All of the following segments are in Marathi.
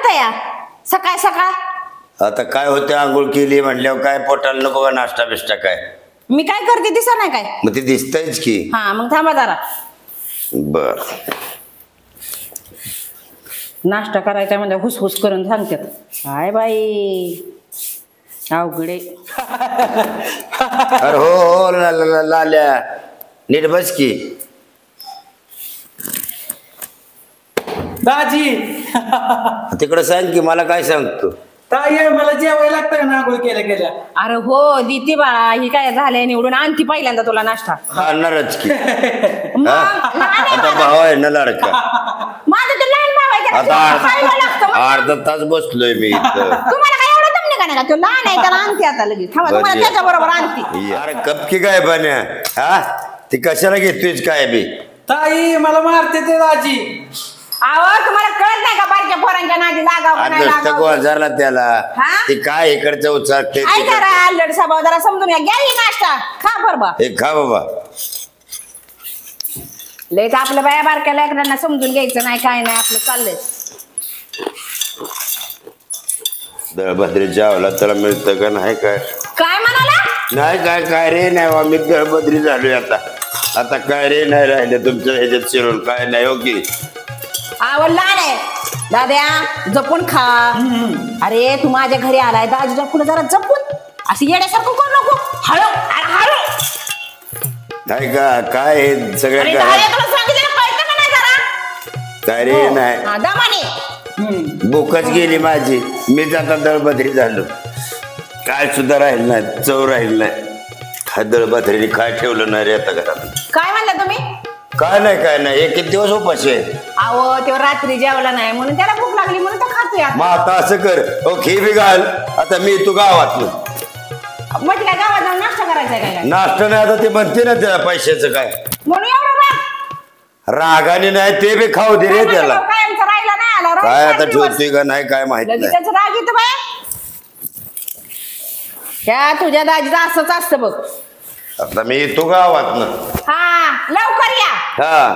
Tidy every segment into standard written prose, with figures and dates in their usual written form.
करताय सकाळ सकाळ? आता काय होते, आंघोळ केली म्हणल्यावर काय पोटाला नको का नाश्ता बिष्टा काय? मी काय करते दिसा नाही काय? मग ते दिसतंयच की. हा मग थांबा जरा. बर. नाश्ता करायचा म्हणजे हुसहुस करून सांगतात. काय बाई अवघडे. अरे हो लाल्या नीट बस की. दाजी तिकडं सांग की, मला काय सांगतो? ताई मला जेवायला लागतं का ना आंघोळ केल्या केल्या? अरे हो दीदी बाळा, ही काय झालंय निवडून आणती पहिल्यांदा तुला नाश्ता. आणणारच की. मग लहान आहे आता माझा. भाव आहे ना लाडका. माझं तर लहान भाव आहे, त्याला आता खायला लागतं मग. अर्धा तास बसलोय मी इथं. तुम्हाला काय एवढं दम निघा का? तो लहान आहे त्याला आणते आता लगेच. थांबा तुम्हाला त्याच्या बरोबर आणते. अरे कपकी काय पाण्या, हा ती कशाला घेतोयच काय बी? ताई मला मारते ते दाजी. अहो तुम्हाला कळत नाही का बारक्या पोरांच्या नादी लागाव का नाही नुसतं लागाव? गोंजारला त्याला. हा? ती काय इकडचं उचाकते काय करा अल्लड स्वभाव जरा समजून घ्या. घ्या ही नाश्ता खा बरबा. हे खा बाबा. लयच आपल्या बाया बारक्या लेकरांना समजून घ्यायचं नाही, काय नाही आपलं चाललंय. दळभद्री जेवला त्याला मिळतं का नाही काय? काय म्हणाला? नाही काय काय रे नाही, आम्ही दळभद्री झालोय आता. आता काय रे नाही राहिले तुमच्या ह्याच्यात शिरून काय नाही. हो की आवडला नाही दाद्या, जपून खा. अरे तू माझ्या घरी आलाय, दाजीच्या पुढे जरा जपून, असं येण्यासारखं करू नको. हळू अरे हळू. नाही का काय हे सगळ्या अरे काय दाद्या, तुला सांगितलं कळतं का नाही जरा? काय रे नाही. हा, दमाने. भूकच गेली माझी. मीच आता दळभद्री झालो. काय सुद्धा राहील नाही, चव राहील नाही. काय दळभद्रीने काय ठेवलं नाही रे आता घरात. काय म्हणला तुम्ही? काय नाही एक एक दिवस उपाशी आहे. अहो तो रात्री जेवला नाही म्हणून त्याला भूक लागली म्हणून तो खातोय आता. मग आता असं कर, ओके बी घाल. आता मी तू गावात मग काय गावात जाऊन नाश्ता करायचा काय? नाश्ता नाही. आता ते म्हणते ना त्या पैशाचं काय म्हणून एवढं राग? रागाने नाही, ते बी खाऊ दे रे त्याला. काय आमचा राहिला नाही आला काय आता ठेवतोय का नाही काय माहित नाही. त्याचं राग येतं बाय. त्या तुझ्या दाजीचं असंच असतं बघ. आता मी येतो गावात ना. हा लवकर या. हा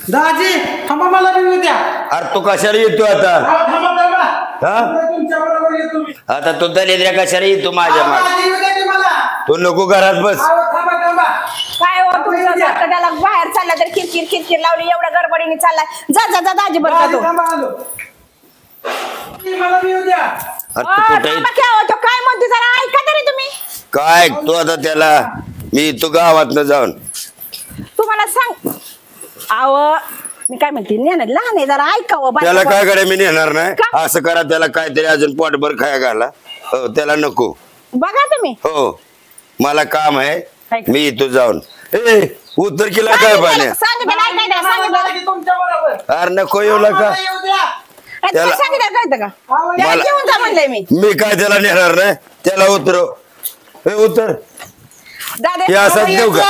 दाजी थांबा, मला बी द्या. अरे तू कशाला येतो आता? थांबा थांबा. हा? तुमच्या बरोबर येतो मी. आता तू दलिद्र्या कशाला येतो माझ्या माग? दाजी येऊ द्या की मला. तू नको घरात बस. थांबा थांबा. काय हो तुमचं सारखं त्याला बाहेर चालला तर किरकिर किरकिर लावली, एवढ्या गडबडीने चाललाय. जा जा जा दाजी बरं दाजी तो. थांबा आलो. मला बी येऊ द्या. अरे तू कुठे काय म्हणते जरा ऐका तरी तुम्ही. काय तू आता त्याला मी येतो गावात न जाऊन. तुम्हाला सांग आव मी काय म्हणते, लहान आहे जरा ऐकावं. त्याला काय कडे मी नेणार नाही. का? असं करा, त्याला काहीतरी अजून पोटभर खाया घाला. हो त्याला नको. बघा तुम्ही. हो मला काम आहे, मी येतो जाऊन. ए उत्तर केला काय पाण्या? सांगितलं ऐकायचं, सांगितलं. दाजी तुमच्या बरोबर. अरे नको येऊ का? मला येऊ द्या. त्याला सांगितलं कळतं का? त्याला मला- घेऊन जा म्हणलंय मी. मी काय त्याला नेणार नाही. त्याला उतरव. हे उतर. दादा हे असंच नेऊ का?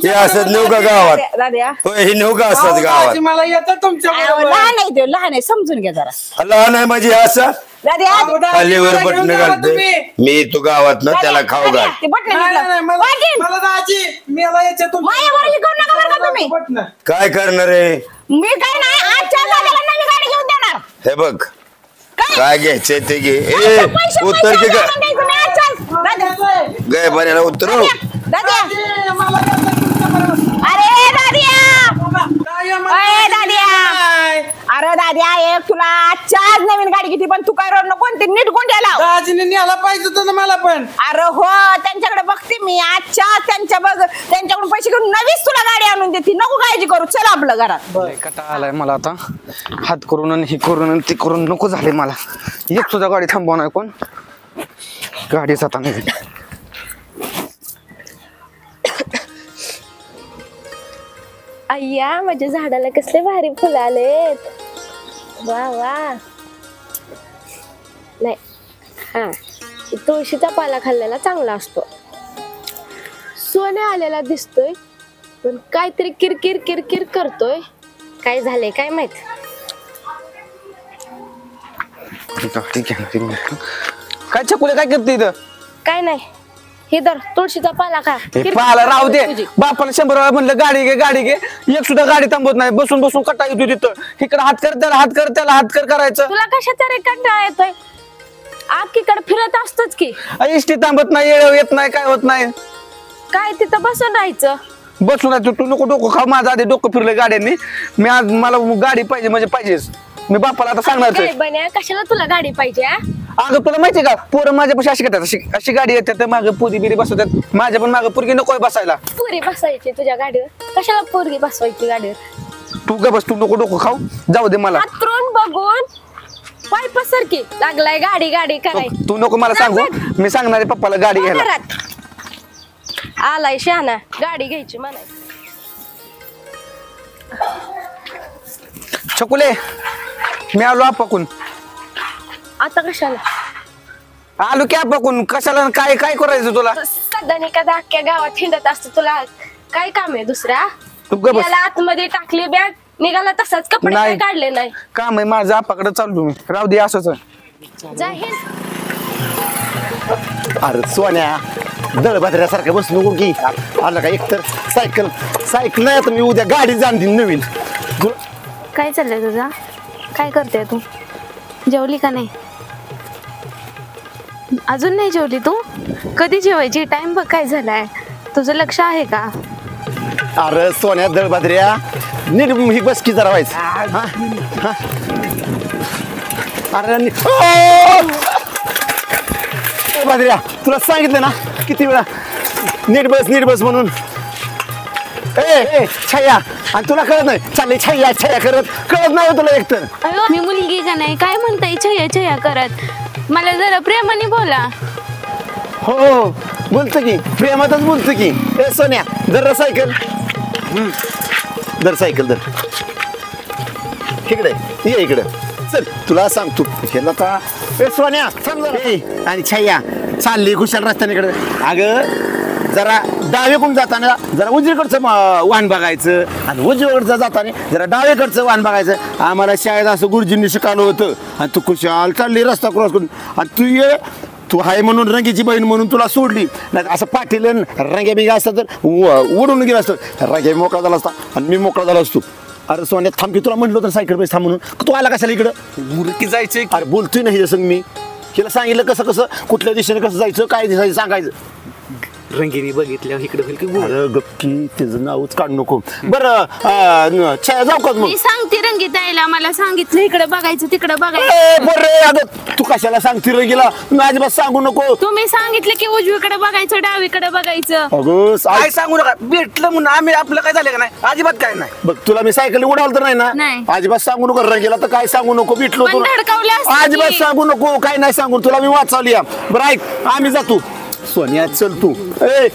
हे असंच नेऊ का गावात? दादा होय हे नेऊ का असंच दाजी गावात? मला येतं तुमच्या बरोबर. लहान आहे ते, लहान आहे समजून घ्या जरा. लहान आहे माझी असं दादा खालीवर बटन घालते. मी तू गावात ना त्याला खाऊ घाल. ते बटन नाही, नाही, नाही, मला मला दाजी मला याच्या माझ्यावर हे करू नका बरं का तुम्ही. बटन. काय करणार आहे? मी काय नाही, आजच्या दादाला नवी गाडी घेऊन देणार. हे बघ काय? काय घ्यायचंय ते घे. पैसे- ए पैसे उत्तर की द्यायचं का नाही तुम्ही, आज चल. दादा, गाय बऱ्याला उतरव. दादा. दाजी, मला येतं तुमच्या बरोबर. अरे दादिया, काय मला अरे दादिया. नाही. अरे दादिया, एक तुला आजच्या आज नवीन गाडी घेतली, पण तू काय रोड नको ते नीट गोंड्या लाव. दाजीने न्यायला पाहिजे होतं ना मला पण. अरे हो त्यांच्याकडे बघते मी आजच्या आज त्यांच्याकडून पैसे घेऊन नवीच तुला गाडी आणून देते. नको काळजी करू, चल आपलं घरात. कटा आलाय मला आता. हात करून आणि हे करून आणि ते करून नको झाले मला. एक सुद्धा गाडी थांबवणार कोण? गाडीच आता नाही. अय्या माझ्या झाडाला कसले भारी फुलं आलेत. वा वा. नाही हा, तुळशीचा पाला खाल्लेला चांगला असतो. सोने आलेला दिसतोय पण काहीतरी किरकिर किरकिर करतोय. काय झालंय काय माहित. गाडी घेणार काय छकुले काय करते इथं? काय नाही हे धर तुळशीचा पाला का हे पाहाला राहू दे. बापाला 100 वेळा म्हणलं गाडी घे गाडी घे, एक सुद्धा गाडी थांबवत नाही. बसून बसून कटा येतो तिथं. इकडे हात कर त्याला हात कर त्याला हात कर करायचं. तुला कशाचा रे कंटाळा येतोय? आकीकडे फिरत असतोच की. इष्टी थांबत नाही, येळ येत नाही, काय होत नाही. काय तिथं बसून राहायचं? बसून राहतो तू. नको डोकं खाऊ. माझं आधी डोकं फिरलं गाड्यांनी. मी आज मला गाडी पाहिजे म्हणजे पाहिजेच. मी बापाला आता सांगणार. काय बन्या कशाला तुला गाडी पाहिजे हा? अगं तुला माहितीये का, पोरं माझ्यापाशी अशी करतात, अशी गाडी येतात मागे पुरी बिरी बसवतात. माझ्या पण मागे पोरगी नकोय बसायला. पोरी बसायची तुझ्या गाडीवर? कशाला पोरगी बसवायची गाडीवर? तू ग बस, तू नको डोकं खाऊ. जाऊ दे मला. हातरून बघून पाय पसरकी लागलाय गाडी गाडी कराय. तू नको मला सांगू. मी सांगणार आहे पप्पाला गाडी घ्यायला. घरात आलाय शहाणा गाडी घ्यायची म्हणाय. छकुले मी आलो आपाकून. आता कशाला आलो की आपाकून. कशाला काय काय करायचं तुला? सध्या का अख्ख्या गावात हिंडत असतो. तुला काय काम आहे दुसऱ्या? तू ग बस. याला आतमध्ये टाकली बॅग निघाला तसाच. कपडे काय नाही. काढले नाही? काम आहे माझं आपाकडे चालू तुम्ही. राहू दे असंच. जाहीर अरे सोन्या दळभाद्र्यासारखं बस नको की. आलं का एकतर सायकल सायकल नाही आता मी उद्या गाडी जाण देईन नवीन. काय चाललंय तुझा? काय करते तू? जेवली का नाही? अजून नाही जेवली तू? कधी जेवायची? टाइम बघ काय झालाय. तुझं लक्ष आहे का? अरे सोन्या दळभाद्र्या नीट ही बस की जरा व्हायचं. अरे दळभाद्र्या तुला सांगितलं ना किती वेळा नीट बस म्हणून. ए छाया आणि तुला कळत नाही. चाललंय छाया छाया करत कळत नाही तुला एकतर. अयो मी मुलगी का नाही? काय म्हणताय छया छया करत? मला जरा प्रेमाने बोला. हो बोलतो की प्रेमातच बोलतो की. ए सोन्या दर सायकल दर सायकल दर इकडे ये इकडे चल. तुला सांगतो ह्याला का ए सोन्या आणि छाया चालली खुशाल रस्त्याने इकडे. अगं जरा डावेकडून जाताना जरा उजवीकडचं वाहन बघायचं आणि उजवीकडचं जाताना जरा डावेकडचं वाहन बघायचं. आम्हाला शाळेत असं गुरुजींनी शिकवलं होतं. आणि तू खुशाल चालली रस्ता क्रॉस करून. आणि तू ये तू आहे म्हणून रंगीची बहीण म्हणून तुला सोडली. नाही असं पाटील रंग्या बिग्या असतं तर उडून गेलं असतं. रंग्या मोकळा झाला असता आणि मी मोकळा झाला असतो. अरे सोन्या थांब की तुला म्हटलं होतं सायकल पैसे थांब म्हणून. तू आला कशाला इकडं? मुरकी जायचंय. अरे बोलतोय नाही जसं मी तिला सांगितलं कसं कुठल्या दिशेने कसं जायचं काय दिसायचं सांगायचं. रंगीने बघितल्या इकडे अरे गप्पी त्याचं नावच काढू नको. बरं छाया जाऊ का मग? मी सांगते रंगीत यायला. मला सांगितलं इकडे बघायचं तिकडे बघायचं. बरं अगं तू कशाला सांगते रे गेला? मी अजिबात सांगू नको. तुम्ही सांगितलं की उजवीकडे बघायचं डावीकडे बघायचं. अगं काय सांगू नका. भेटलं म्हणून आम्ही आपलं काय झालं का नाही? अजिबात काय नाही. बघ तुला मी सायकल उडावलं तर नाही ना? नाही. अजिबात सांगू नको. रंगेला तर काय सांगू नको. भेटलो पण धडकावलं असतं तुला की. अजिबात सांगू नको. काय नाही सांगू तुला मी वाचवली. बरं ऐक आम्ही जातो. सोनिया चल तू. ए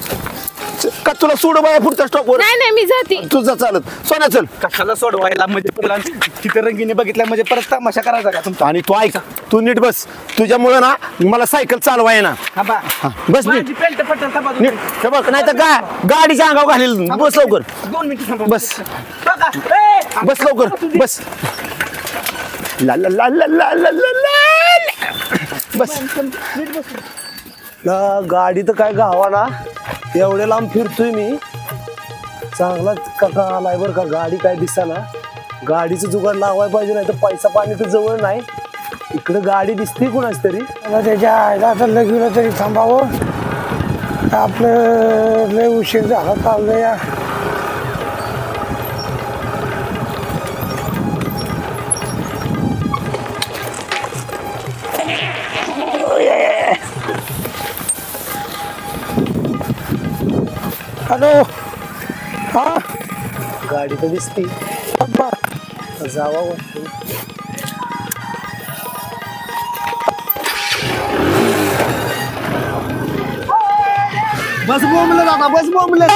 का तुला सोड बाया पुढच्या स्टॉपवर? नाही नाही मी जाते. तुझा चालत. सोन्या चल. कशाला सोडवायला म्हणजे पुढे तिथे रंगीने बघितल्या म्हणजे परत तमाशा करायचा का तुमचा? आणि तू ऐक तू नीट बस. तुझ्यामुळे ना मला सायकल चालवाय ना. बस नीट पेंट पटल नीट हे बघ नाही तर गाडीच्या अंगावर घालील. बस लवकर 2 मिनिटं बस बस लवकर बस. ला ला ला ला ला ला ला ला. बस ना गाडी तर काय गावा ना. एवढ्या लांब फिरतोय मी. चांगलाच काका आलाय बरं का. गाडी काय दिसना. गाडीचं जुगाड लावाय पाहिजे नाही तर पैसा पाणी तर जवळ नाही. इकडे गाडी दिसते कुणाच तरी. त्याच्या आयला आता लगेच तरी थांबावं. आपलं लय उशीर झाला चाललं या. हॅलो हा गाडी तर दिसते. जावा बस बोंबलं दादा बस बोंबलं.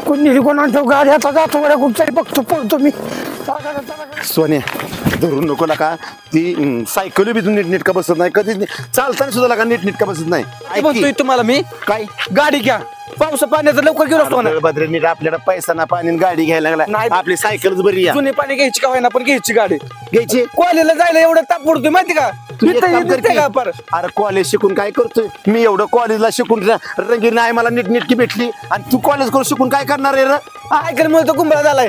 कोणी कोणा आणतो गाडी आता जातो बरं कुठचाही बघतो पळतो मी सोन्या धरून नको का ती सायकल बी नीटनेटका बसत नाही कधीच चालताना सुद्धा का नीटनेटका बसत नाही काय म्हणतोय तुम्हाला मी काय गाडी घ्या पावसा पाण्याचं लवकर घेऊन असतो ना बद्रे नीट आपल्याला पैसा ना पाणी आणि गाडी घ्यायला लागला नाही. आपली सायकलच बरी आहे जुने पाणी घ्यायची का होईना पण घ्यायची गाडी घ्यायची कॉलेजला जायला एवढं ताप पडतोय माहिती का तू एक काम कर इथं की, का पर अरे कॉलेज शिकून काय करतोय मी एवढं कॉलेजला शिकून रंगीर नाही मला नीटनेटकी भेटली आणि तू कॉलेज करून शिकून काय करणार आहे रे ऐकलं म्हणतो कुंभळा झालाय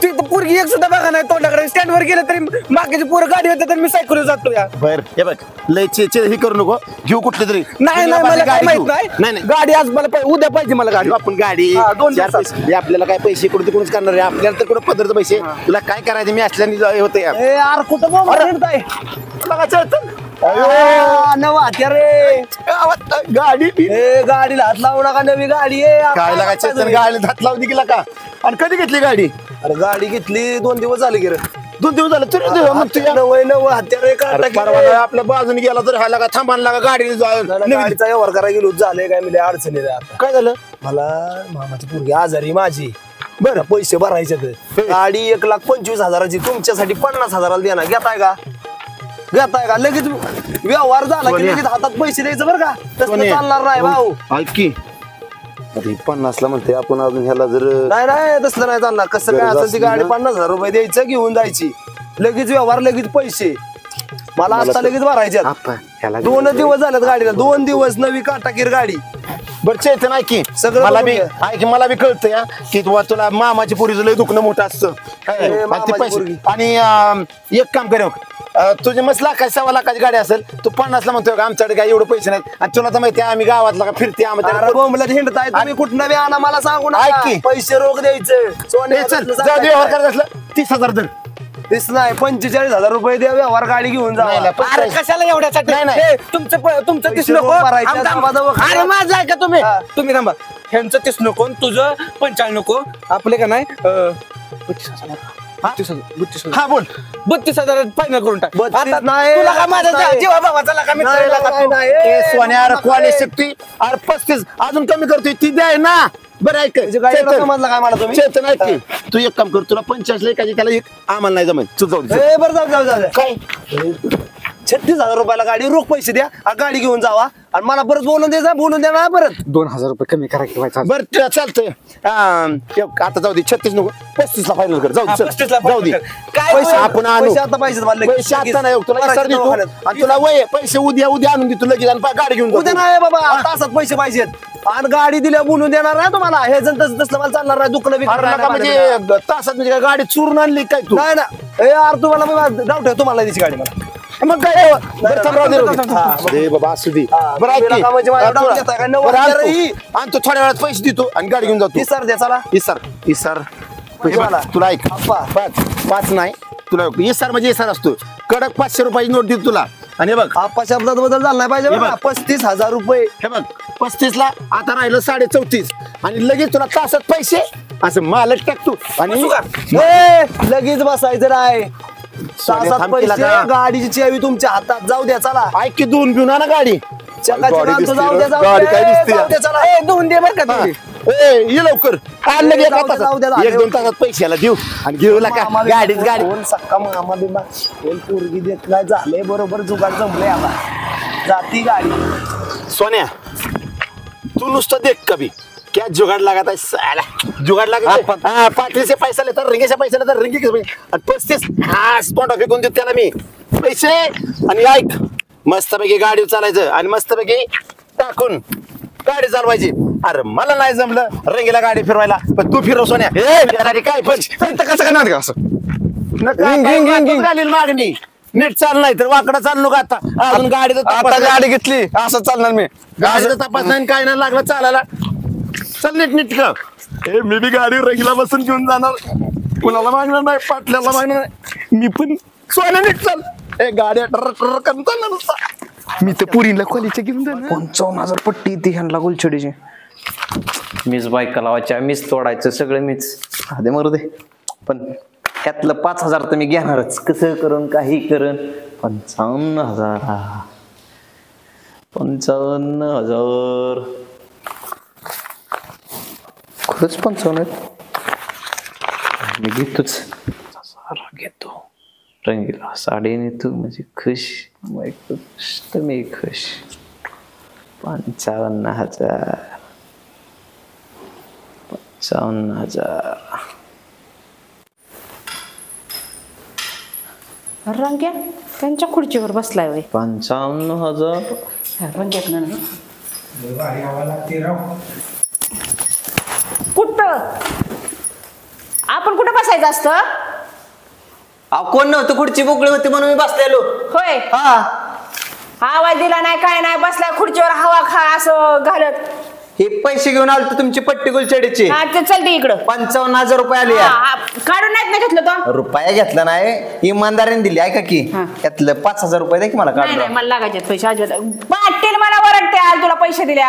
तिथं पोरगी एक सुद्धा बघा नाही तोंडाकडे स्टँड वर गेलं तरी मागची पोरं गाडी होते तर मी सायकल जातो या बर हे बघ लय हे करू नको घेऊ कुठली तरी नाही नाही मला काय माहित घेऊ. नाही नाही गाडी आज मला उद्या पाहिजे मला गाडी घेऊ आपण गाडी हा, 2 चार दिवसात. पैसे. आपल्याला काय पैसे इकडून तिकडूनच करणार आहे आपल्याला तर कुठं पदरचं पैसे तुला काय करायचं मी असल्याने होते यार ए यार कुठं बोलताय बघा चळतं. नवा रे गाडी ए गाडीला हात लावू नका नवी गाडी आहे काय लागा चेतन गाडीला हात लावून गेला का आणि कधी घेतली गाडी अरे गाडी घेतली 2 दिवस झाले की रे 2 दिवस झाले तरी नव हत्यारे आपल्या बाजूने गेला तर हा लागा थांबायला लागा गाडी गाडीचा व्यवहार करायला गेलो झाले काय म्हणजे अडचणी रे आता काय झालं मला मामाची पोरगी आजारी माझी बरं पैसे भरायचे गाडी 1,25,000ची तुमच्यासाठी 50,000 देणार घेताय का लगेच व्यवहार झाला की लगेच हातात पैसे द्यायचं बरं का तसं चालणार नाही भाऊ ऐक की अरे 50 ला म्हणते आपण अजून ह्याला जर नाही तसलं नाही चालणार कसं काय असेल ती गाडी 50,000 रुपये द्यायचं घेऊन जायची लगेच व्यवहार लगेच पैसे मला आता लगेच भरायचे 2 दिवस झालेत गाडीला 2 दिवस नवी काटाकीर गाडी बर चैतन ऐक की सगळं मला बघून बी घ्या. ऐक मला बी कळतं या की तुला मामाची पोरीचं लय दुखणं मोठं असतं आणि ते मामाची पैसे पोरगी. आणि एक काम कर तुझी मस्त लाखाची 1.25 लाखाची गाडी असेल तू 50 ला म्हणतोय का आमच्याकडे काय एवढं पैसे नाहीत आणि तुला तर माहिती आहे आम्ही गावातला का फिरते अरे बोंबला हिंडताय तुम्ही कुठं बी आणा मला सांगू ऐक नका की. पैसे रोख द्यायचं ए, चल जाऊ दे व्यवहार करायचं असलं 30,000 दर तेच नाही 45,000 रुपये द्या व्यवहार गाडी घेऊन जा नाही, नाही, अरे कशाला एवढ्यासाठी नाही, नाही. हे, तुमचं तीस पैसे नको रोख भरायचे, आम- आम- दाबा दाबा अरे माझं ऐका तुम्ही हा. तुम्ही थांबा ह्यांचं 30 नको आणि तुझं 45 नको आपले का नाही 32,000 हा बोल 32,000 फायनल करून टाक 32 आता नाही, तुला का माझा नाही. जीवा भावाचा लागा मित्र नाही, लागा नाही, तू. नाही, ए, सोन्या अरे कॉलेज शिकती अरे 35 अजून कमी करतोय ती द्याय ना बरं ऐक म्हणजे गाडी चेतन, समजला काय मला तुम्ही चेतन ऐक की, तू एक काम कर तुला 45 ला एकाची त्याला एक आम्हाला नाही जमेल तू जाऊ दे. ए, बरं जाऊ काय 36,000 रुपयाला गाडी रोख पैसे द्या आणि गाडी घेऊन जावा आणि मला परत बोलून द्या ना परत 2,000 रुपये कमी करा किंवा बरं चालतंय आता जाऊ दे 36 नको 35 ला फायनल कर जाऊ दे, चल. 35 ला जाऊ दे final कर. काय पैसे होय? आपण आणू पैसे आता पाहिजेत मला लगेच. पैसे आता नाही तुला लगेच. विसर देतो आणि तुला वय पैसे उद्या आणून देतो लगेच आणि गाडी घेऊन उद्या जातो. नाही बाबा तासात पैसे पाहिजेत आणि गाडी दिल्या बोलून देणार नाही तुम्हाला हे जण तसलं मला चालणार नाही दुखणं अरे बिकणं नका नाही म्हणजे तासात म्हणजे काय गाडी चुरून आणली काय तू नाही ना ए यार तुम्हाला डाऊट आहे तुम्हाला द्यायची गाडी मला मग काय बरं थांब, राहू दे, राहू दे. हा, दे बाबा असू दे हा, बरं ऐक तुम्ही की. नका म्हणजे माझ्या तुला- डाऊट घेताय का? 90 बरं, हजार आणतो. ही. आणतो थोड्या वेळात पैसे देतो आणि गाडी घेऊन जातो ही सर द्या चला पैसे मला. तुला ऐक अप्पा. पाच नाही तुला इसार म्हणजे इसार असतो कडक 500 रुपयाची नोट देतो तुला आणि हे बघ आप्पा शब्दात बदल झाला नाही पाहिजे हे बघा. बघ. 35,000 रुपये हे बघ 35 ला आता राहिलं 34.5 आणि लगेच तुला तासात पैसे असं मालक टाकतो आणि ए, लगेच बसायचं नाही सोन्या, तासात थांब केला पैसे का? गाडीची चावी तुमच्या हातात जाऊ द्या चला ऐक की दोन घेऊन ना गाडी चकाचक गाडी आणतो, दिसते जाऊ द्या रे. जाऊ गाडी द्या, काय दिसते जाऊ द्या, चला ए, 2 दे बरं का हा. तुम्ही ए, ये लवकर आणलं की एका जाऊ द्या, जाऊ द्या, तासात. जाऊ 1-2 तासात पैशाला देऊ आणि घेऊ का मामा बी- गाडीच गाडी कोण सक्का मामा बिमा कोण पोरगी देत नाही झाले बरोबर जुगाड जमले आता जाती गाडी सोन्या तू नुसतं देख कभी क्या जुगाड लागत आहे साला जुगाड लागत आहे. पाटलीचे पैसा लेतात रिंगेच्या पैसा लेतात रिंगे आणि 35 हा स्पॉट फेकून देत त्याला मी पैसे आणि ऐक मस्तपैकी गाडी चालायचं आणि मस्तपैकी टाकून गाडी चालवायची अरे मला नाही जमलं रंगीला गाडी फिरवायला पण तू फिरव सोन्या गाडी काय पण कसं करणार का असं घालील मागणी नीट चाल नाही तर वाकडा चालू नका आता अजून गाडीचा आता तपास गाडी घेतली असं चालणार मी गाडीचा तपास नाही काय नाही लागला चालायला चल नीट का मी बी गाडी रंगीला बसून घेऊन जाणार कुणाला मागणार नाही पाटल्याला मागणार नाही मी पण सोन्या नीट चाल ए गाड्या टर करून चालणार नुसता मी तर पुरीला कॉलेजच्या घेऊन जाणार 55,000 पट्टी ती ह्यांना गुलछडीची मीच बायका लावायच्या मीच तोडायचं सगळं मीच दे मरू दे पण त्यातलं 5,000 तर मी घेणारच कसं करून काही करून 55,000 55,000 खरंच 55 आहेत मी घेतोच सारा घेतो रंगीला साडी नेतो म्हणजे खुश तर मी खुश 55,000 रंग्या त्यांच्या खुर्चीवर बसलाय वय 55,000 रंग्यात नाही कुठं आपण कुठं बसायचं असतं कोण नव्हतं खुर्ची मोकळी होती म्हणून मी बसलेलो होय हा आवाज दिला नाही काय नाही बसलाय खुर्चीवर हवा खा असं घालत हे पैसे घेऊन आलो तुमची पट्टी गुलछडीची हा ते चलते इकडं 55,000 रुपये आले काढून नाहीत ना घेतलं तो रुपया घेतला नाही इमानदारीने दिली ऐका की त्यातलं 5,000 रुपये द्या की मला नाही काढून मला लागायचे पैसे अजिबात पाटील मला वरडते आज तुला पैसे दिले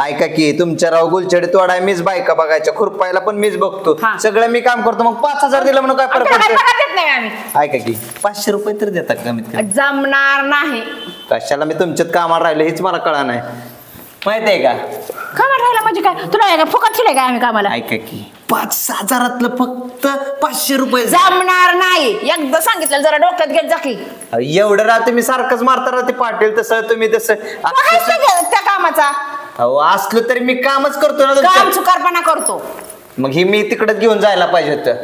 ऐका की तुमच्या राव गुलछडी तोडाय मीच बायका बघायच्या खुरपायला पण मीच बघतो सगळं मी काम करतो मग 5,000 दिलं म्हणून काय फरक पडतो नाही आम्ही ऐका की 500 रुपये तर देतात कमीत कमी जमणार नाही कशाला मी तुमच्यात कामाला राहिलो हेच मला कळा नाही माहिती आहे का कामाला राहिला म्हणजे काय तुला फुकट ठेवलंय काय आम्ही कामाला ऐका की 5,000 फक्त 500 रुपये जमणार नाही एकदा सांगितलं जरा डोक्यात घेत जा की एवढं राहते मी सारखंच मारता राहते पाटील तसं तुम्ही तसं त्या कामाचा असलो तरी मी कामच करतो ना काम चुकारपणा करतो मग ही मी तिकडे घेऊन जायला पाहिजे होतं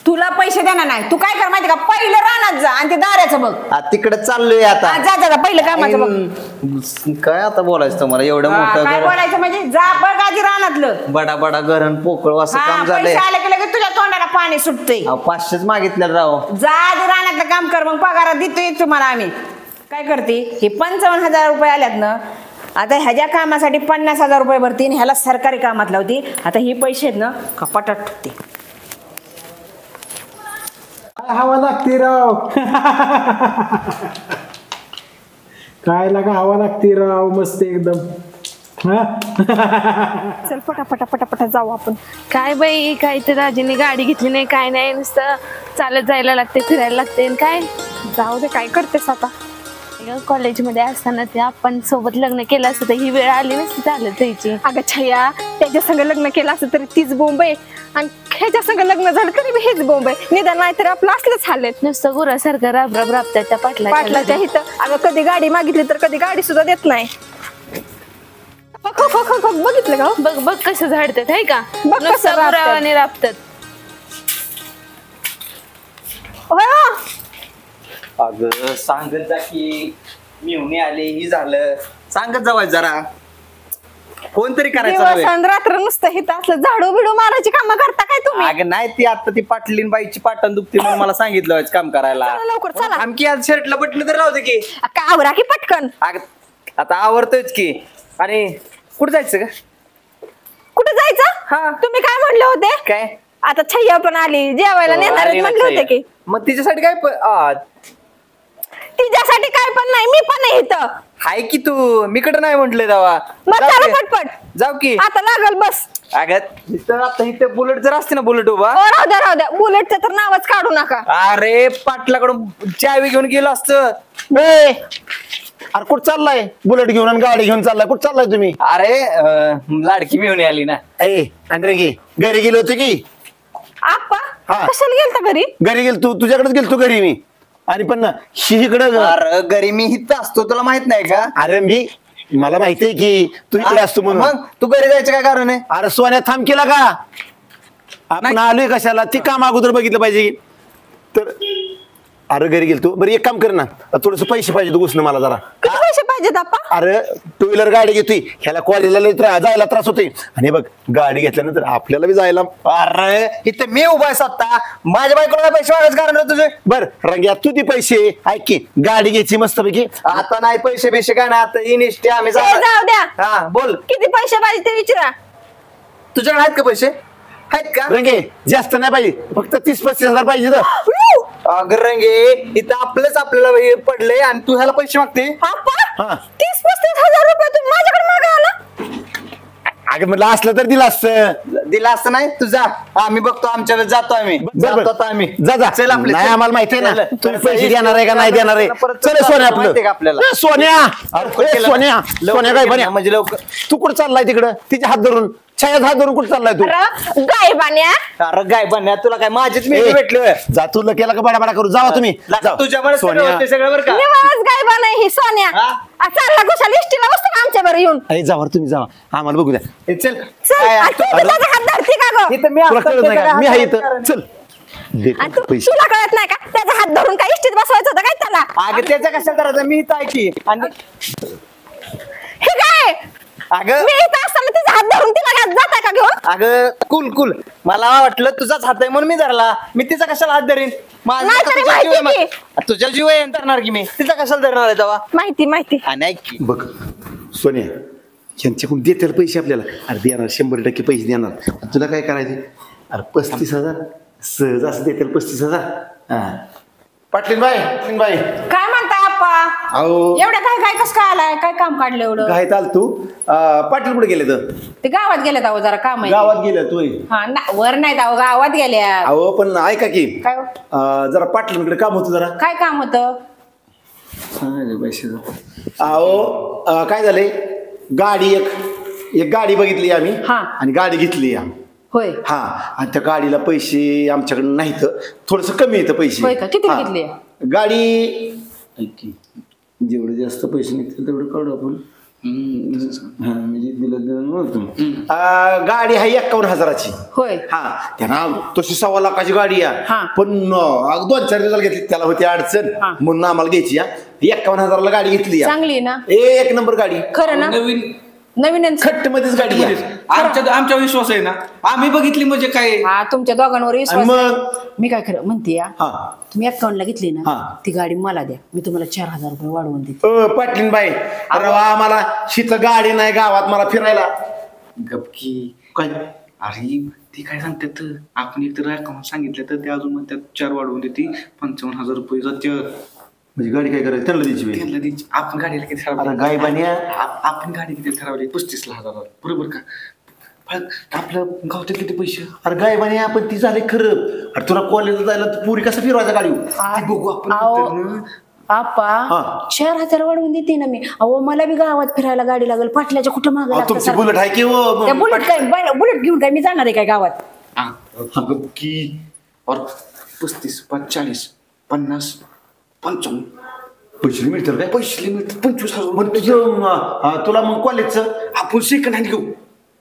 तुला पैसे देणार नाही तू काय कर माहिती का पहिलं रानात जा आणि ते दाऱ्याचं बघ तिकडे चाललोय आता जा जा पहिलं कामाचं बघ काय आता बोलायचं तुम्हाला एवढं मोठं काय बोलायचं म्हणजे जा बघ आधी रानातलं बडा बडा घरण पोकळ असं काम झालंय पैसे आले की लगेच तुझ्या तोंडाला पाणी सुटतंय 500च मागितलं राव जा आधी रानातलं काम कर मग पगारात देतोय तुम्हाला आम्ही काय करते हे 55,000 रुपये आल्यात ना आता ह्याच्या कामासाठी 50,000 रुपये भरती ह्याला सरकारी कामात लावती आता ही पैसे आहेत ना कपाटात ठेवते हवा लागते राव काय लागा हवा लागते राव मस्त एकदम चल पटापटा पटापटा जाऊ आपण काय बाई काय ते राजीने गाडी घेतली नाही काय नाही नुसतं चालत जायला लागते फिरायला लागते काय जाऊ दे काय करतेस आता कॉलेजमध्ये असताना ते आपण सोबत लग्न केलं असतं तर ही वेळ आली नसती चालत जायची. अगं छया त्याच्या संग लग्न केलं असतं तरी तीच बोंब आहे आणि ह्याच्या संग लग्न झालं तरी हेच बोंब आहे निदान नाही तर आपलं असलंच हालत नुसतं गुरासारखं राबराब राबतात त्या पाटलाच्या इथं अगं कधी गाडी मागितली तर कधी गाडी सुद्धा देत नाही. बघितलं का बघ बघ कसं झाडतात आहे का बघ कसं राबतात राबतात. अगं सांगत जा की मिळून आले ही झालं सांगत जावाय जरा कोणतरी करायचं रात्र नुसतं हित असलं झाडू बिडू मारायची कामं करता काय तुम्ही अगं नाही ती आता ती पाटलीन बाईची पाटण दुखते म्हणून मला सांगितलं काम करायला लवकर चला आमकी आज शर्टला बटलं तर राहू दे की काय आवरा की पटकन आता आवरतोयच की अरे कुठं जायचं का कुठे जायचं तुम्ही काय म्हणले होते काय आता छय्या पण आली जेवायला नेणार म्हणले होते की मग तिच्यासाठी काय तिच्यासाठी काय पण नाही मी पण नाही इथं हाय की तू मी कडे नाही म्हंटलय दावा मग चला पटपट जाऊ की आता लागल बस अगं आता इथं बुलेट जर असते ना बुलेट उभा राहू द्या बुलेटचं तर नावच काढू नका अरे पाटलाकडून चावी घेऊन गेलो असतं अरे कुठं चाललाय बुलेट घेऊन आणि गाडी घेऊन चाललाय कुठं चाललाय तुम्ही अरे लाडकी मिळून आली ना घरी गेले होते की आप्पा कशाला गेलता घरी गेल तू तुझ्याकडेच गेलतो घरी मी आणि पण इकडं अरे घरी मी इथं असतो तुला माहित नाही का अरे मला माहितीये की तू इकडे असतो म्हणून मग तू घरी जायचं काय कारण आहे अरे सोन्या थांब केला का आपण आलोय कशाला ती काम अगोदर बघितलं पाहिजे तर अरे घरी गेल तू बरं एक काम कर ना थोडस पैसे पाहिजे तू घुसणं मला जरा किती पैसे पाहिजेत आप्पा अरे टू व्हीलर गाडी घेतोय ह्याला कॉलेजला जायला त्रास होतोय आणि बघ गाडी घेतल्यानंतर आपल्याला बी जायला अरे इथं मी उभा आहे स्वतः माझ्या बायकोला पैसे मागायचं कारण तुझे बर रंग्या तू ती पैसे ऐक की गाडी घ्यायची मस्त पैकी आता नाही पैसे बिशे काय नाही आता इनिष्टे आम्ही जाऊ द्या हा बोल किती पैसे पाहिजे ते विचारा तुझ्याकडे आहेत का पैसे आहेत का रंगे जास्त नाही पाहिजे फक्त 30-35 पाहिजे तर अगं रंगे इथं आपलंच आपल्याला पडले आणि तू ह्याला पैसे मागते 30-35 हजार रुपये तुम्ही माझ्याकडे मागायला अगं म्हटलं असलं तर दिला असतं नाही तू जा आम्ही बघतो आमच्या वेळेस जातो आम्ही आम्ही जा चल आपलं नाही आम्हाला माहिती आहे ना तुम्ही पैसे देणार आहे का नाही देणार आहे चल सोन्या आपलं सोन्या सोन्या काय बन्या म्हणजे लवकर तू कुठं चाललाय तिकडं तिचे हात धरून छायात हात धरून कुठं चाललाय तू अरे गायबान्या अरे गाय बन्या तुला काय माझीच मी ए, भेटलोय जा तू केला का बडा करू जावा तुम्ही जावा. तुझ्यामुळे सोन्या सगळं बरं का निवास गायबा नाही ही सोन्या हा? चालला कुशाल इष्टीला बसतो का आमच्या बरं येऊन अरे जावा तुम्ही जावा आम्हाला बघू द्या ए, चल चल आणि तू तुझा हात धरती का गं इथं मी तुला असतो, कळत नाही का त्याच्याकडे मी आहे हात इथं चल दे आणि तू पैसे तुला कळत नाही का त्याचा हात धरून काय इष्टीत बसवायचं होतं काय त्याला अगं त्याच्या कशाला करायचं मी इथं आहे की आणि हे काय अगं मी इथं असताना तिचा हात धरून तिला काय जाताय का घेऊन अगं कुल मला वाटलं तुझाच हात आहे म्हणून मी धरला मी तिचा कशाला हात धरीन माझा नाही का तरी तुझ्या जीव आहे माहिती मग? तुझ्या जीव आहे धरणार की मी तिचा कशाला धरणार आहे तेव्हा माहिती आणि ऐक की बघ सोन्या यांच्याकडून देतील पैसे आपल्याला अरे देणार 100% पैसे देणार तुला काय करायचे अरे 35,000 सहज असं देतील 35,000 हा पाटलीन बाई काय म्हणताय आप्पा अहो एवढ्या काय कस काय आलाय काय काम काढलं एवढं काय चाल तू पाटील कुठे गेले तर ते गावात गेलेत अहो जरा काम आहे गावात गेले तू हा वर नाहीत अहो गावात गेल्या अहो पण ऐका की काय हो? जरा पाटलींकडे काम होतं जरा काय काम होतं अहो काय झालंय गाडी एक गाडी बघितली आम्ही हा. आणि गाडी घेतली होय हा आणि त्या गाडीला पैसे आमच्याकडे नाहीत थोडस कमी येतं पैसे होय का? किती हा. घेतली? गाडी ऐक की, जेवढे जास्त पैसे निघतील तेवढं काढू आपण हा, म्हणजे गाडी आहे 51,000ची होय हा त्यांना तशी 1.25 लाखाची गाडी हा. आहे पण 2-4 दिवसाला घेतली त्याला होती अडचण हा. म्हणून आम्हाला घ्यायची 51,000ला गाडी घेतली चांगली आहे ना एक नंबर गाडी खरं ना नवीन खट्ट मध्येच गाडी आहे. आमच्या विश्वास आहे ना आम्ही बघितली म्हणजे काय हा तुमच्या दोघांवर आणि विश्वास मग आहे. मी काय खरं म्हणते या हा तुम्ही अकाउंटला घेतली ना हा. ती गाडी मला द्या मी तुम्हाला 4,000 रुपये वाढवून देते पाटलीन बाई अरे वा आम्हाला शीत गाडी नाही गावात मला फिरायला गपकी काय अरे ती काय सांगतात आपण एक तर अकाउंट सांगितलं तर ते अजून म्हणतात 4 वाढवून देते 55,000 रुपये जाते म्हणजे गाडी काय करायची त्यांना द्यायची वेळ. त्यांना द्यायची. आपण गाडीला किती अरे ठरवली गायबान्या आपण गाडी किती ठरवली 35,000 बरोबर का पण आपलं गावतात किती पैसे अरे गायबान्या पण ती झाली खरं अरे तुला कॉलेजला जायला तू पुरी कसं फिरवायचा गाडी ते बघू आपण अहो, नंतर ना. आप्पा हा. 4,000 वाढवून देते ना मी अहो मला बी गावात फिरायला गाडी लागेल पाटल्याच्या कुठं मागं तुमची बुलेट आहे की हो? त्या बुलेट काय बुलेट घेऊन काय मी जाणार आहे काय गावात हा, गपकी और 35 40 50 55 पैसे मिळतील काय पैसे मिळतात 25,000 मग तुझं तुला मग कॉलेजचं आपण सेकंड हँड घेऊ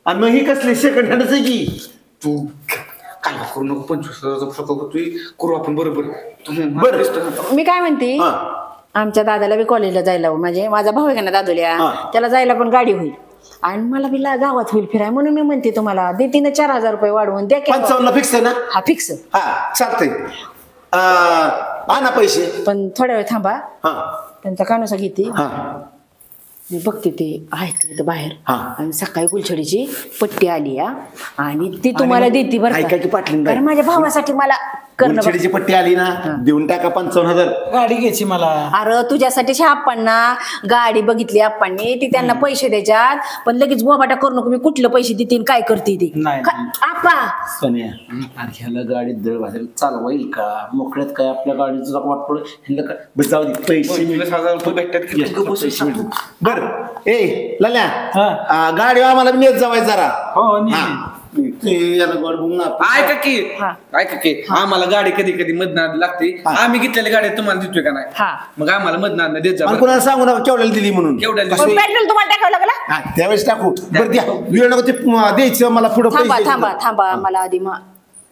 आणि मग ही कसली सेकंड हँडच आहे की तू काय करू नको 25,000 फरक करतोय करू आपण बरोबर बरं. मी काय म्हणते हा. आमच्या दादाला बी कॉलेजला जायला म्हणजे माझा भाऊ आहे का ना दादुल्या हा. त्याला जायला पण गाडी होईल आणि मला बी गावात होईल फिराय म्हणून मी म्हणते तुम्हाला देते ना 4,000 रुपये वाढवून द्या की 55 फिक्स आहे ना हा फिक्स हा चालतंय आणा पैसे पण थोड्या वेळ थांबा हा त्यांचा कानुसा घेते हा मी बघते ते आहेत तिथं बाहेर हा. आणि सकाळी गुलछडीची पट्टी आली या आणि ती तुम्हाला देते बरं ऐका की पाटलीन बाई. कारण माझ्या भावासाठी मला करणं गुलछडीची पट्टी आली ना देऊन टाका 55,000 गाडी घ्यायची मला अरे तुझ्यासाठी आप्पांना गाडी बघितली आप्पांनी ती त्यांना पैसे द्यायच्यात पण लगेच बोबाटा करू नको मी कुठलं पैसे देते काय करते ते नाही, नाही. आप्पा सोन्या अरे ह्याला गाडीत दळ भाजल चालवाईल का मोकळ्यात काय आपल्या गाडीचं वाट पडू ह्याला काय बरं जाऊ दे पैसे 25,000 रुपये भेटतात की Yes, तू बसून पैसे सांगतो. मिळतील. बरं ए लल्या हा. गाडी आम्हाला नेत जावाय जरा हो, नी. हा. ते याला गोड बघून ना. ऐका की हा. ऐका की आम्हाला गाडी कधी कधी मधनाद लागते हा. आम्ही घेतलेली गाडी तुम्हाला देतोय का नाही हा मग आम्हाला मधनाद देत जा आणि बरं. कोणाला सांगू नका केवढ्याला दिली म्हणून केवढ्याला पण दिली? पेट्रोल तुम्हाला टाकावं लागला हा, त्यावेळेस टाकू बरं द्या वेळ नको ते द्यायचं मला पुढे थांबा थांबा थांबा मला आधी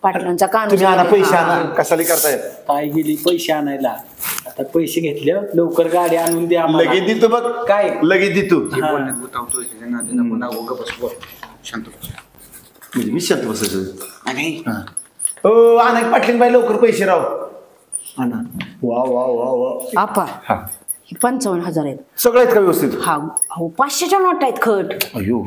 पाटलांचा तुम्ही आणा पैसे कानून आणा कशाला करताय पाय गेली पैसे आणायला आता पैसे घेतले लवकर गाडी आणून द्या आम्हाला. लगेच देतो बघ काय? लगेच देतो हे बोलण्यात गुतावतोय, ह्याच्या नादी नको लागू, गप्प बस, बोल. शांत बस. म्हणजे मी शांत बसायचं आणि हो आणा पाटलीन बाई लवकर पैसे राव आणा वा वा वा वा आपा हा हे 55,000 आहेत सगळं आहेत का व्यवस्थित हा हो 500च्या नोट आहेत खट अयो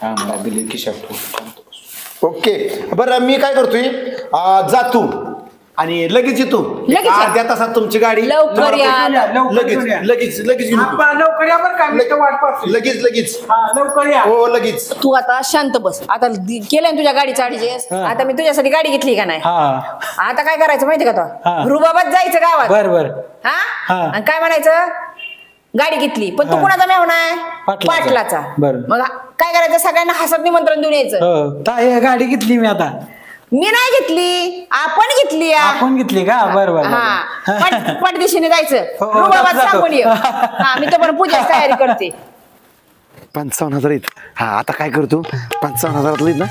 आम्हाला दिले खिशात ठेवून, शांत बस. ओके बरं मी काय करतोय जातो आणि लगेच येतो लगेच या. अर्ध्या तासात तुमची गाडी लवकर या. लगेच लगेच लगेच घेऊन येतो. लवकर या बरं का मी तर वाट पाहतोय. लगेच लगेच हा लवकर या हो लगेच तू आता शांत बस आता केलंय ना तुझ्या गाडीचं ऍडजस्ट आता मी तुझ्यासाठी गाडी घेतली का नाही हा आता काय करायचं माहिती का हा. तो रुबाबात जायचं गावात बर बर हा हा. आणि काय म्हणायचं गाडी घेतली पण तू कोणाचा मेहून आहे? पाटलाचा. पाटलाचा. बरं. मग काय करायचं? सगळ्यांना हसत निमंत्रण देऊन यायचं. हो ताई गाडी घेतली मी आता. मी नाही घेतली, आपण घेतली. आपण घेतली का? बरोबर. हा पटदिशीने जायचं. हो, रुबाबात जातो. सांगून ये. हा मी तर पण पूजेची तयारी करते. 55,000 आहेत. हा आता काय करतो 55,000 ना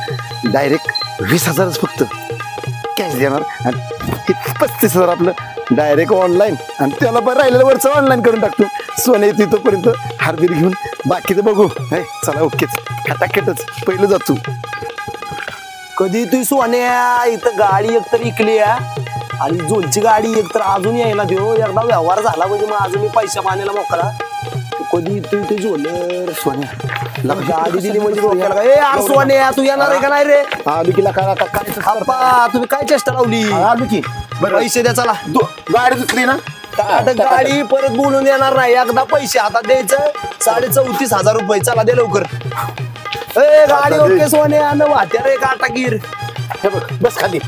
डायरेक्ट 20,000 फक्त कॅश देणार आणि 35,000 आपलं डायरेक्ट ऑनलाईन आणि त्याला पण राहिलेलं वरचं ऑनलाईन करून टाकतो. सोने येते तोपर्यंत हारबीर घेऊन बाकीचं बघू. हे चला ओकेच खटाखटच पहिलं जातो. कधी तू सोन्या इथं गाडी एकतर इकली आणि झोलची गाडी एकतर अजून यायला देऊ. एकदा व्यवहार झाला म्हणजे मग अजून मी पैसा पाण्याला मोकळा. कधी तू इथे झोलर सोन्या गाडी दिली म्हणजे डोक्याला काय? ए यार सोन्या तू येणार आहे का नाही रे? आलू की काय अप्पा तुम्ही काय चेष्टा लावली? आलू की पैसे द्या चला. गाडी दुसरी ना आता गाडी परत बोलून देणार नाही. एकदा पैसे हातात द्यायचं 34,500 रुपये. चला दे लवकर. ए गाडी ओके सोन्या न वाट्या रे काटागीर. हे बघ बस खाली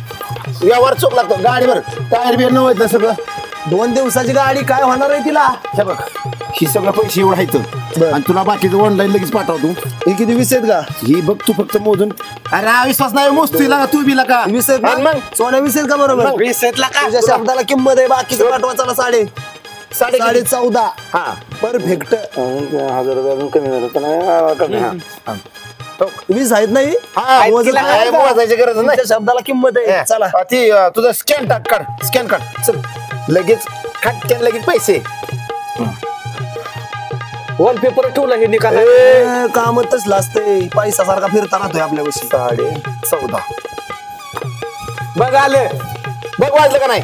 व्यवहार चोख लागतो गाडीवर टायर बिअर नव्हतं सगळं. 2 दिवसाची गाडी काय होणार आहे तिला? हे बघ ही सगळं पैसे एवढं आहेत आणि तुला बाकीचं ऑनलाईन लगेच पाठवतो. हे किती 20 आहेत का? ही बघ तू फक्त मोजून. अरे हा विश्वास नाही मोजतोय का तू बिला का? 20 आहेत आणि ना? मग सोन्या 20 आहेत का? बरोबर. 20 आहेत का? तुझ्या शब्दाला किंमत आहे. बाकीचं पाठवा चला. 14.5 हा परफेक्ट. 1,000 रुपये अजून कमी झालं कमी. 20 आहेत नाही? हा, मोजत तिला नाही का? मोजायची गरज नाही. तुमच्या शब्दाला किंमत आहे. चला ती तुझं स्कॅन टाक काढ स्कॅन काढ चल लगेच खटक्यान लगेच पैसे. वॉलपेपर ठेवला हे निकाल. काम तसलं असतंय. पैसा सारखा फिरता राहतोय आपल्या वर्षी. 14.5 बघ आलं बघ वाजलं का नाही?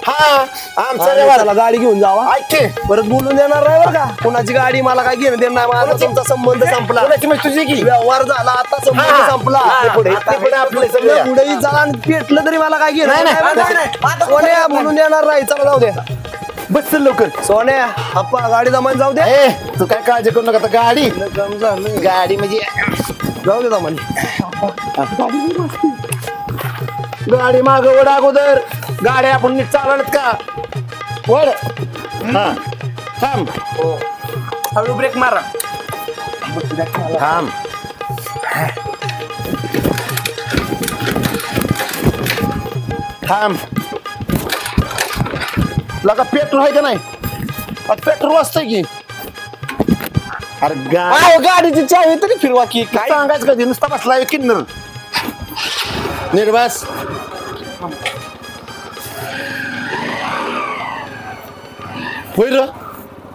हा आमचा व्यवहार चला गाडी घेऊन जावा. ऐके परत बोलून देणार नाही बरं का? कुणाची गाडी मला काय घेणं देणं नाही. माझा तुमचा संबंध संपला. कोणाची म्हणजे तुझी की व्यवहार झाला आता संबंध हा. संपला. ते पुढे आपले सगळे पुढेही जा आणि पेटलं तरी मला काय घेणं नाही, नाही. नाही. सोन्या बोलून देणार नाही. चला जाऊ द्या. बस चल लवकर. सोन्या अप्पा गाडी जमान जाऊ द्या. ए तू काय काळजी करू नका आता गाडी गाडी म्हणजे जाऊ दे जमान. गाडी माग वड अगोदर गाडी आपण नीट चालवत का वड हा थांब हळू ब्रेक मारा. थांब थांब लगा पेट्रोल आहे का नाही? पेट्रोल वाजतंय की. अरे गाडीची चावी तरी फिरवा की काय सांगायचं कधी नुसता बसला किन्नर निर्वास. होय र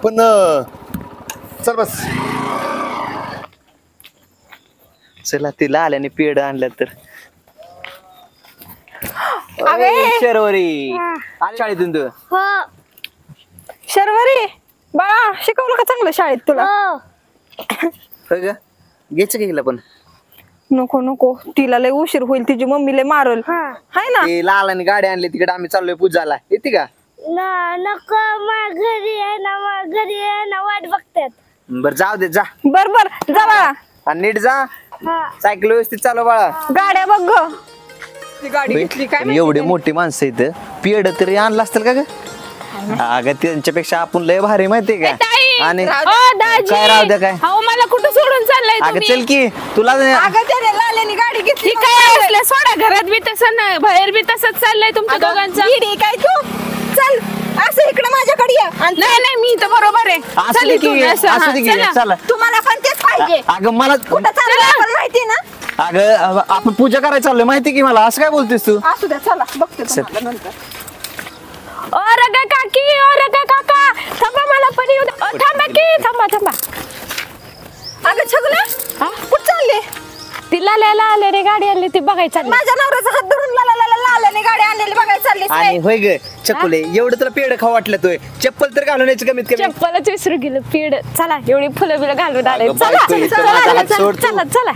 पण चल बस. चला तिला आल्याने पेड आणलं तर शर्वरी शाळेतून तू शर्वरी बाळा शिकवलं का चांगलं शाळेत तुला? होय ग घ्यायचं का हिला पण? नको नको तिला लय उशीर होईल. तिची मम्मी लय मारल हाय ना. ते लालाने गाडी आणली तिकडे आम्ही चाललोय पूजाला. येते का? नको घरी आहे ना वाट बघतात. बर जाऊ दे जा. बर बर जा बाळा. आणि नीट जा. सायकल व्यवस्थित चालव बाळा. गाड्या बघ ग. ती गाडी घेतली काय पण एवढे मोठी माणसं इथं पेड तरी आणलं असतील का ग? अगं त्यांच्यापेक्षा आपण लय भारी माहितीये का? आणि काय राहू द्या काय मला कुठं सोडून चाललाय अगं चल की तुला अगं त्याने लाल्याने गाडी घेतली. काय असलं सोडा घरात बी तसं नाही बाहेर बी तसंच चाललंय तुमच्या दोघांचं. इडी काय तू चल असं इकडे माझ्याकडे ये. नाही मी तर बरोबर आहे. असू दे की असू दे की चला. तुम्हाला पण तेच पाहिजे. अगं मला कुठं चाललंय आपण माहिती ना. अगं आपण पूजा करायला चाललोय माहिती की मला. असं काय बोलतेस तू? असू द्या चला बघते तुम्हाला नंतर. ओ रगा काकी ओ रगा काका थांबा मला पण येऊ द्या. थांबा की थांबा. अगं छगना कुठं चालले? ती लाल्याला आले रे गाडी आणली ती बघायची. माझ्या नवऱ्याचा हात धरून लाल्याने गाडी आणलेली बघायला चालली. आणि होय ग चकुले एवढं तुला पेड खाऊ वाटलं तोय चप्पल तर घालून यायची कमीत कमी. चप्पलच विसरू गेलं पेड. चला एवढी फुलं बिलं घालून आले. अगं चला बायको, इथं माझा हात सोड तू. चला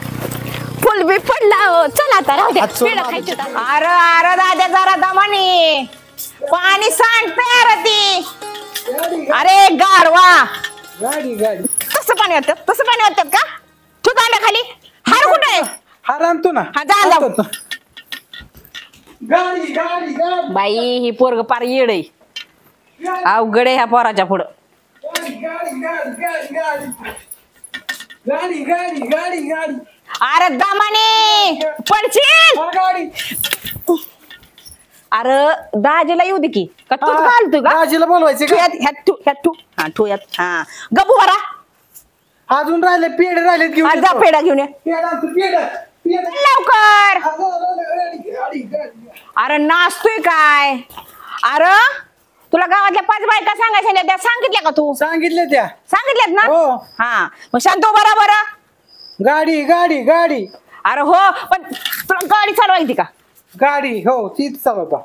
फुल बी पडला हो. चला आता राहू द्या. पेढं खायचे आता. अरे दादा जरा दमानी पाणी सांडते अरे ती. अरे गारवा तसं पाणी वाटतात का? तू दांडा खाली हार कुठे? हार आणतो ना. हा जा. बाई ही पोरग पार येड आहे. अवघड आहे ह्या पोराच्या पुढं. गाडी गाडी गाडी गाडी अरे दमाने पडशील. गाडी अरे दाजीला येऊ दे की का तूच घालतोय का? दाजीला बोलवायचे ठू का? यात, ह्यात ठू, ह्यात ठू. हा ठू यात. हा गबू बरा. अजून राहिले पेड राहिले घेऊन आज जा येतो. पेढा घेऊन ये पेढा आणतो, पेढा. पेढा. लवकर. गाडी, गाडी, गाडी. अरे नाचतोय काय? अरे तुला गावातल्या 5 बायका सांगायच्या त्या सांगितल्या का तू? सांगितले त्या सांगितल्यात ना? हो. हा मग शांत बरा बरा. गाडी गाडी गाडी अरे हो पण तुला गाडी चालवायची का? गाडी हो तीच चालवता.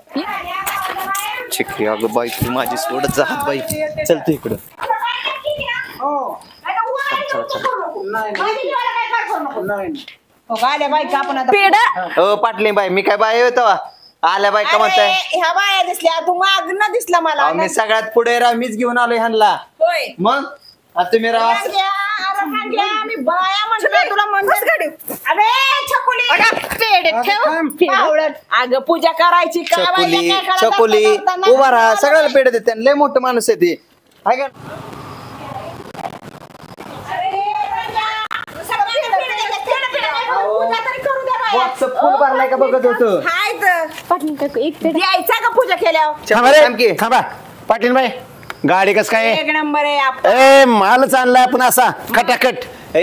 चिकरी अगं बाई तू माझी सोडत जा बाई. चल तू इकडं. हो नाही हो गाड्या बायका आपण आता पेड ओ पाटली बाई मी काय बाई होतो आल्या बाई का म्हणताय? अरे, ह्या बाया दिसल्या तू माग न दिसला मला. अहो, मी सगळ्यात पुढे राव मीच घेऊन आलोय ह्यांना. होय. मग आता तुम्ही राव असं- रांग्या, अरे रांग्या, मी बाया म्हणतोय तुला म्हणते. अरे छकुली पेढे ठेव. थांब. पावडं. अगं पूजा करायची का बाई, चकोली एकेकाला चकोली दाखवता दाखवता उभा राहा नाही. सगळ्याला पेढे देते लय मोठं माणूस आहे ती हाय का? अरे, रांग्या, सगळं पेढे देते. पूजा तरी करू द्या बाया. बॉक्स फुल भरलाय का बघत होतो. हाय तर. पाटील काकू एक पेड द्यायचा का पूजा केल्यावर? थांबा रे थांबा पाटील बाई गाडी कस काय एक नंबर आहे आपण. ए मालच आणलाय आपण असा खटाखट. ए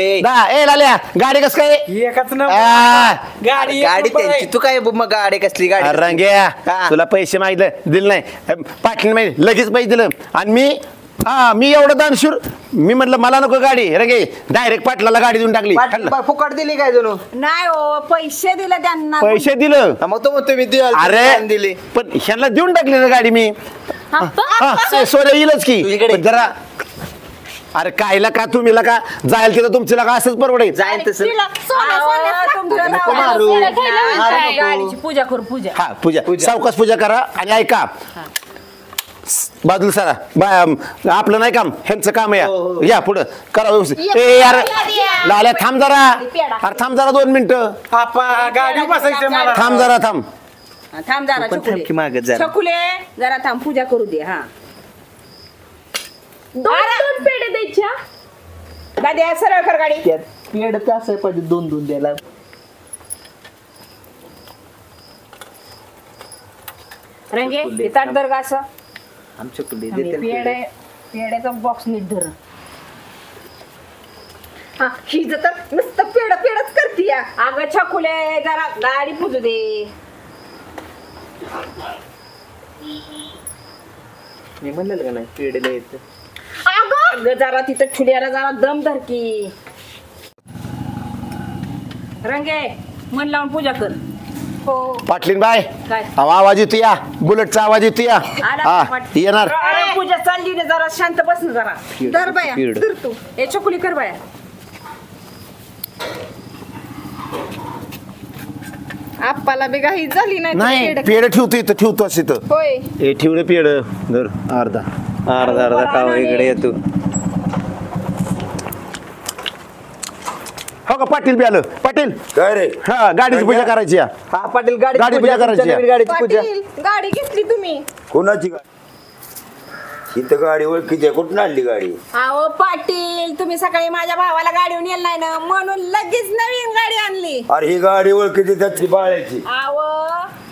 ए लाल्या गाडी कस काय एकच आ, गाडी गाडी त्यांची तू काय मग गाडी कसली गाडी अरे रंग्या हा. तुला पैसे मागितले दिले नाही पाटील माहिती लगेच पैसे दिलं आणि मी एवढं दानशूर मी म्हटलं मला नको गाडी रंगे डायरेक्ट पाटलाला गाडी देऊन टाकली फुकट दिली काय जणू नाही हो पैसे दिले त्यांना. पैसे दिलं मग तो म्हणतो मी अरे दिली पण ह्यांना देऊन टाकली ना गाडी मी सोन्या येईलच की तुझ्याकडे. पण जरा अरे कायला का तुम्हीला का जायला तिथं तुमची का असंच परवडेल. जाईन तसं तुमच्या नको नावाला मारू. सोनं मारू काय? नको. गाडीची पूजा करू पूजा. हा पूजा सावकाश पूजा करा आणि ऐका बाजूला सारा आपलं नाही काम ह्यांचं काम आहे या पुढं करा व्यवस्थित. ए यार लाल्या थांब जरा अरे थांब जरा 2 मिनिटं गाडी बसायचं मला थांब जरा थांब. हा, थांब जरा पण थांब की मागं छकुले. जरा. छकुले जरा थांब पूजा करू दे. हा दोन पेढे द्यायच्या. दाद्या सरळ कर गाडी. पेड तर असं पाहिजे 2-2 द्यायला रंगे येतात दर का असं आमच्या कुठे पेड्याचा बॉक्स नीट धर. हा ही तर नुसतं पेडच करते या. अगं छकुले जरा गाडी पुजू दे. मी म्हणलेलं का नाही पेड द्यायचं. अगं जरा तिथं ठुड्याला जरा दम धर की. रंगे मन लावून पूजा कर. हो पाटलीन बाय काय? आवाज येतो या बुलेटचा आवाज येतो या आला हा पाटील. येणार. अरे, पूजा चालली ना जरा शांत बस ना जरा. दर बाया पेढ. धर तू. ए छकुली कर बाया. आप्पाला बी घाई झाली नाही तर नाही पेढं- पेड ठेवतो इथं ठेवतो असं इथं. होय ए ठेवलं पेड धर अर्धा. अर्धा काव इकडे येतो. हो का पाटील बी आलं पाटील काय रे हा गाडीची पूजा करायची या. हा पाटील गाडी गाडी पूजा करायची आहे. गाडीची पूजा पाटील गाडी घेतली तुम्ही. कोणाची गाडी इथं गाडी ओळखीची आहे. कुठून आणली गाडी? अहो पाटील तुम्ही सकाळी माझ्या भावाला गाडीवर नेलं नाही ना म्हणून लगेच नवीन गाडी आणली. अरे ही गाडी ओळखीची त्याची बाळ्याची. अहो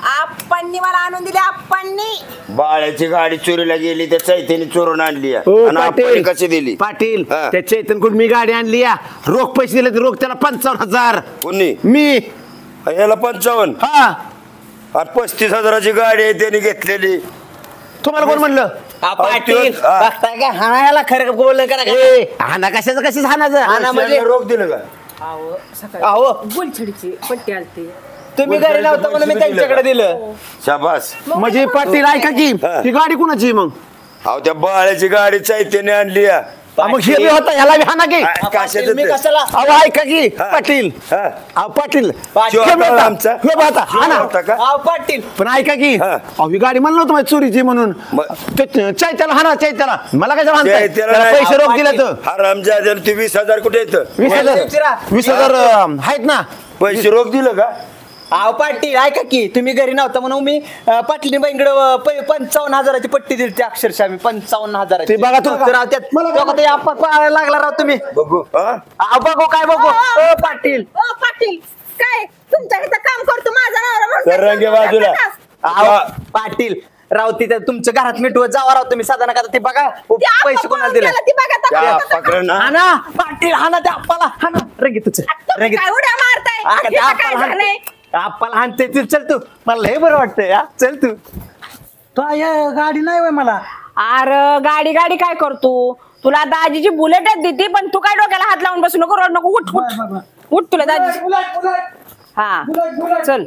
आप्पांनी मला आणून दिली. आप्पांनी बाळ्याची गाडी चोरीला गेली त्या चैत्याने चोरून आणली आहे. हो, आणि पाटील. आपण कशी दिली? पाटील हा. त्या चैतनकडून मी गाडी आणली या रोख पैसे दिले रोख त्याला 55,000 कोणी? मी याला 55. हा आणि 35,000ची गाडी आहे त्याने घेतलेली. तुम्हाला कोण म्हणलं पाटील हा. बघताय का हाणायला खरं बोललं करा ए हाना कशाचं कशीच हानाचं हाना म्हणजे रोख दिलं का? अहो सकाळी अहो गुलछडीची पट्टी आलती. तुम्ही घरी नव्हता म्हणून मी त्यांच्याकडे दिलं. शाबास. म्हणजे पाटील ऐका की हा. ही गाडी कुणाची आहे मग अहो त्या बाळ्याची गाडी चैत्याने आणली आहे. मग हे बी होता ह्याला बी हाना की कशाचं मी ते? कशाला अहो ऐका की हा. पाटील हा. अहो पाटील शिव हे बी होता होता. आमचा. हे बी होता. हाना. होता का? अहो पाटील पण ऐका की हा. अहो ही गाडी म्हणलं होतं माझी चोरीची म्हणून मग- ते चैत्याला हाना चैत्याला मला काय म्हणताय चैत्याला त्याला नाही. पैसे रोख दिले तर हरामजाद्याला ते 20,000 कुठे येतं? 20,000 20,000 आहेत ना पैसे रोख दिलं का? अहो पाटील ऐका की तुम्ही घरी नव्हता म्हणून मी पाटली बाईंकडे 55,000ची पट्टी दिली ती अक्षरशः मी 55,000 ते बघा पाळायला लागला राव तुम्ही बघू हा? अहो, बघू काय बघू ओ पाटील पाटील काय तुमच्या इथं काम करतो माझा नवरा म्हणून तर रंगे बाजूला अहो, पाटील राव तिथे तुमच्या घरात मिठवत जावा राव तुम्ही साधा नका ते बघा पैसे कोणाला दिले ती बघा त्या आता. पकडं ना हा ना पाटील हा ना त्या आप्पाला हा ना रंगी तुझं रंगी काय उड्या मारताय हा का, त्या इथं काय आप्पाला झालंय? हाणते. आप्पाला हाणते तू चल तू मला लय बरं वाटतंय हा चल तू गाडी नाही होय मला अरे गाडी गाडी काय करतो तुला दाजीची बुलेटच देते पण तू काय डोक्याला हात लावून बसू नको रोड नको उठ उठ उठ तुला दाजी बुलेट बुलेट हा बुलेट बुलेट चल